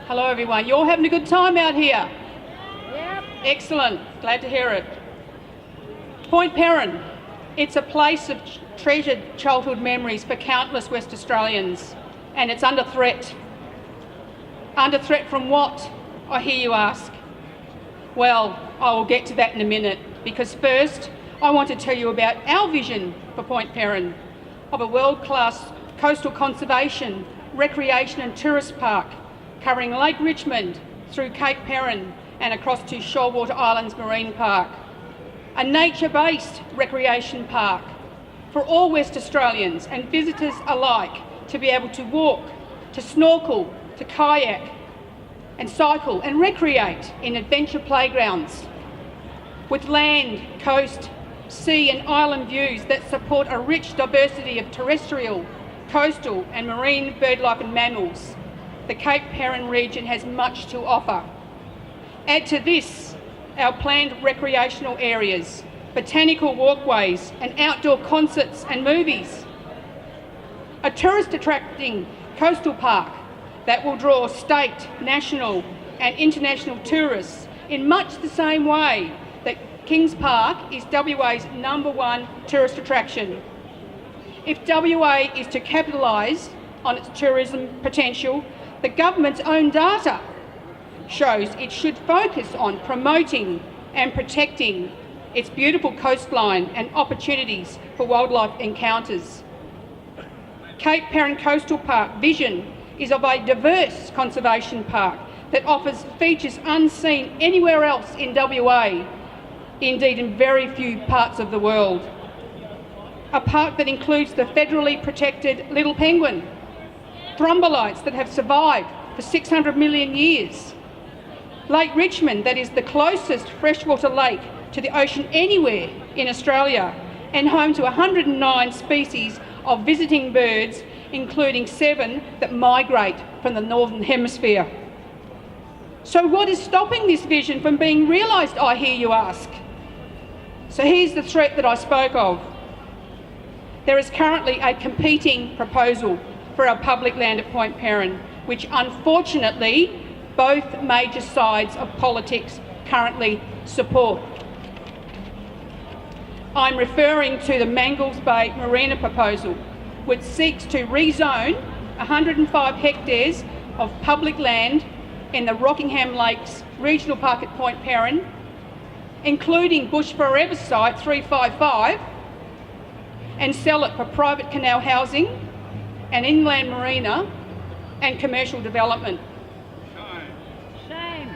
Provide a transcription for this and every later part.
Hello everyone. You all having a good time out here? Yep. Excellent. Glad to hear it. Point Peron. It's a place of treasured childhood memories for countless West Australians, and it's under threat. Under threat from what, I hear you ask? Well, I will get to that in a minute, because first I want to tell you about our vision for Point Peron, of a world-class coastal conservation, recreation and tourist park covering Lake Richmond through Cape Peron and across to Shorewater Islands Marine Park. A nature-based recreation park for all West Australians and visitors alike to be able to walk, to snorkel, to kayak and cycle and recreate in adventure playgrounds with land, coast, sea and island views that support a rich diversity of terrestrial, coastal and marine birdlife and mammals. The Cape Peron region has much to offer. Add to this our planned recreational areas, botanical walkways and outdoor concerts and movies. A tourist attracting coastal park that will draw state, national and international tourists in much the same way that Kings Park is WA's #1 tourist attraction. If WA is to capitalise on its tourism potential, the government's own data shows it should focus on promoting and protecting its beautiful coastline and opportunities for wildlife encounters. Cape Peron Coastal Park vision is of a diverse conservation park that offers features unseen anywhere else in WA, indeed in very few parts of the world. A park that includes the federally protected little penguin, thrombolites that have survived for 600 million years, Lake Richmond that is the closest freshwater lake to the ocean anywhere in Australia and home to 109 species of visiting birds, including 7 that migrate from the Northern Hemisphere. So what is stopping this vision from being realised, I hear you ask? So here's the threat that I spoke of. There is currently a competing proposal for our public land at Point Peron, which unfortunately both major sides of politics currently support. I'm referring to the Mangles Bay Marina proposal, which seeks to rezone 105 hectares of public land in the Rockingham Lakes Regional Park at Point Peron, including Bush Forever Site 355, and sell it for private canal housing, an inland marina and commercial development. Shame.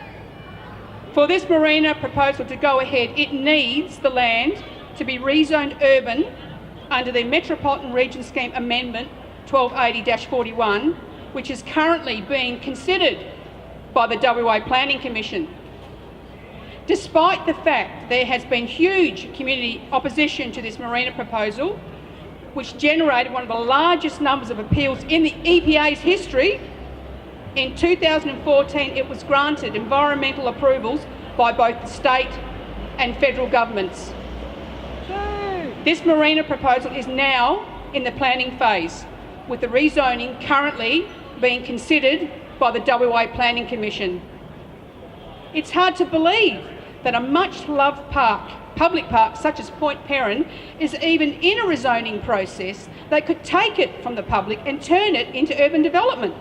For this marina proposal to go ahead, it needs the land to be rezoned urban under the Metropolitan Region Scheme Amendment 1280-41, which is currently being considered by the WA Planning Commission. Despite the fact there has been huge community opposition to this marina proposal, which generated one of the largest numbers of appeals in the EPA's history, in 2014 it was granted environmental approvals by both the state and federal governments. This marina proposal is now in the planning phase, with the rezoning currently being considered by the WA Planning Commission. It's hard to believe that a much-loved public park such as Point Peron is even in a rezoning process that could take it from the public and turn it into urban development,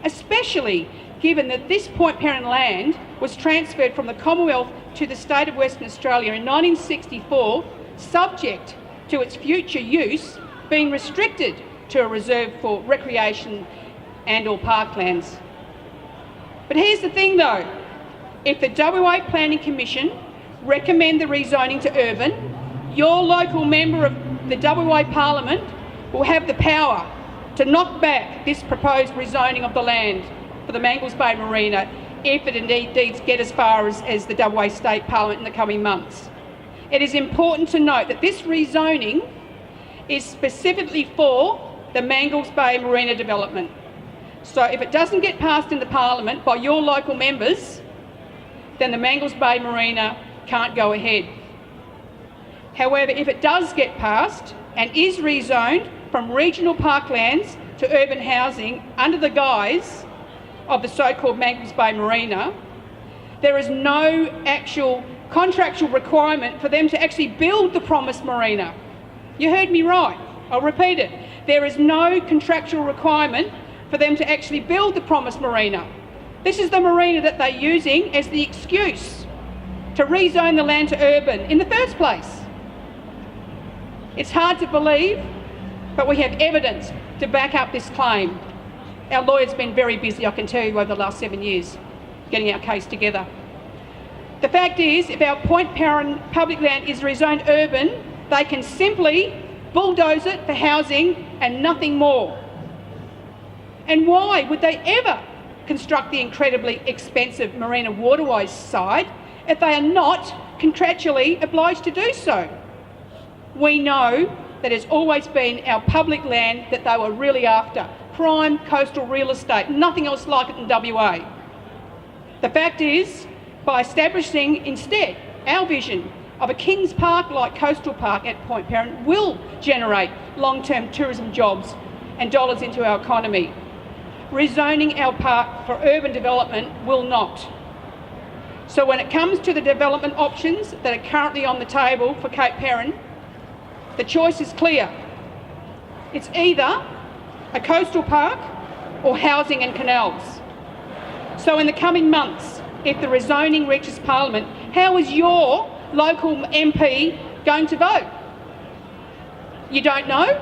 especially given that this Point Peron land was transferred from the Commonwealth to the state of Western Australia in 1964, subject to its future use being restricted to a reserve for recreation and/or parklands. But here's the thing though, if the WA Planning Commission recommend the rezoning to urban, your local member of the WA Parliament will have the power to knock back this proposed rezoning of the land for the Mangles Bay Marina if it indeed get as far as the WA State Parliament in the coming months. It is important to note that this rezoning is specifically for the Mangles Bay Marina development. So if it doesn't get passed in the Parliament by your local members, then the Mangles Bay Marina can't go ahead. However, if it does get passed and is rezoned from regional parklands to urban housing under the guise of the so-called Mangles Bay Marina, there is no actual contractual requirement for them to actually build the promised marina. You heard me right. I'll repeat it. There is no contractual requirement for them to actually build the promised marina. This is the marina that they're using as the excuse to rezone the land to urban in the first place. It's hard to believe, but we have evidence to back up this claim. Our lawyer's been very busy, I can tell you, over the last 7 years, getting our case together. The fact is, if our Point Peron public land is rezoned urban, they can simply bulldoze it for housing and nothing more. And why would they ever construct the incredibly expensive Marina Waterways side if they are not contractually obliged to do so? We know that it's always been our public land that they were really after. Prime coastal real estate, nothing else like it in WA. The fact is, by establishing instead our vision of a Kings Park-like coastal park at Point Peron will generate long-term tourism jobs and dollars into our economy. Rezoning our park for urban development will not. So when it comes to the development options that are currently on the table for Cape Peron, the choice is clear. It's either a coastal park or housing and canals. So in the coming months, if the rezoning reaches Parliament, how is your local MP going to vote? You don't know?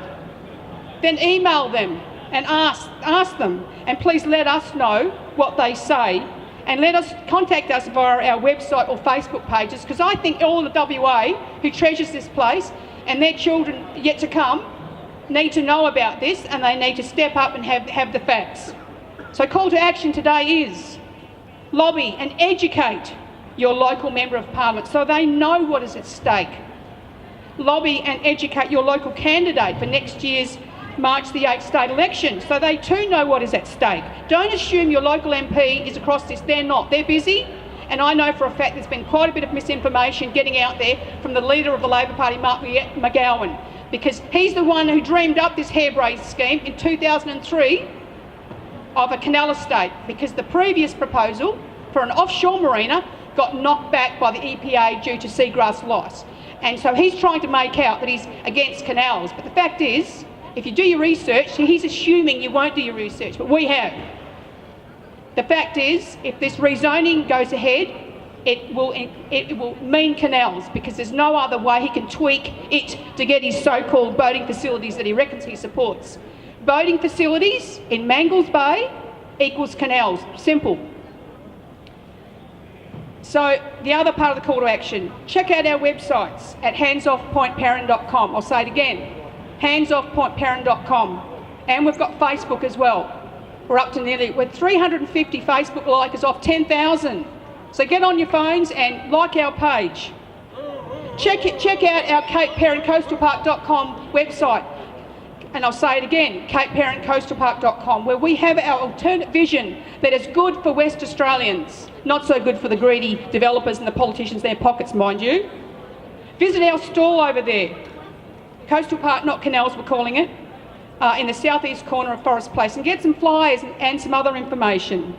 Then email them and ask them, and please let us know what they say, and let us contact us via our website or Facebook pages, because I think all the WA who treasures this place and their children yet to come need to know about this, and they need to step up and have the facts. So call to action today is lobby and educate your local Member of Parliament so they know what is at stake. Lobby and educate your local candidate for next year's March the 8th state election so they too know what is at stake. Don't assume your local MP is across this. They're not. They're busy. And I know for a fact there's been quite a bit of misinformation getting out there from the leader of the Labor Party, Mark McGowan, because he's the one who dreamed up this harebrained scheme in 2003 of a canal estate, because the previous proposal for an offshore marina got knocked back by the EPA due to seagrass loss. And so he's trying to make out that he's against canals. But the fact is, if you do your research, he's assuming you won't do your research, but we have. The fact is, if this rezoning goes ahead, it will mean canals, because there's no other way he can tweak it to get his so-called boating facilities that he reckons he supports. Boating facilities in Mangles Bay equals canals. Simple. So the other part of the call to action, check out our websites at handsoffpointperon.com. I'll say it again, handsoffpointperon.com. And we've got Facebook as well. We're up to we're 350 Facebook likers off 10,000. So get on your phones and like our page. Check out our capeperoncoastalpark.com website. And I'll say it again, capeperoncoastalpark.com, where we have our alternate vision that is good for West Australians, not so good for the greedy developers and the politicians in their pockets, mind you. Visit our stall over there, Coastal Park, not Canals we're calling it, in the southeast corner of Forest Place, and get some flyers and some other information.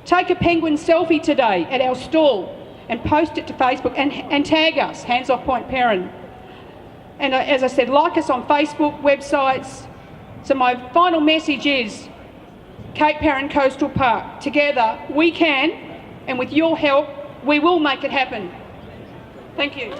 Take a penguin selfie today at our stall and post it to Facebook and tag us, Hands Off Point Peron. And as I said, like us on Facebook, websites. So my final message is, Cape Peron Coastal Park, together we can, and with your help, we will make it happen. Thank you.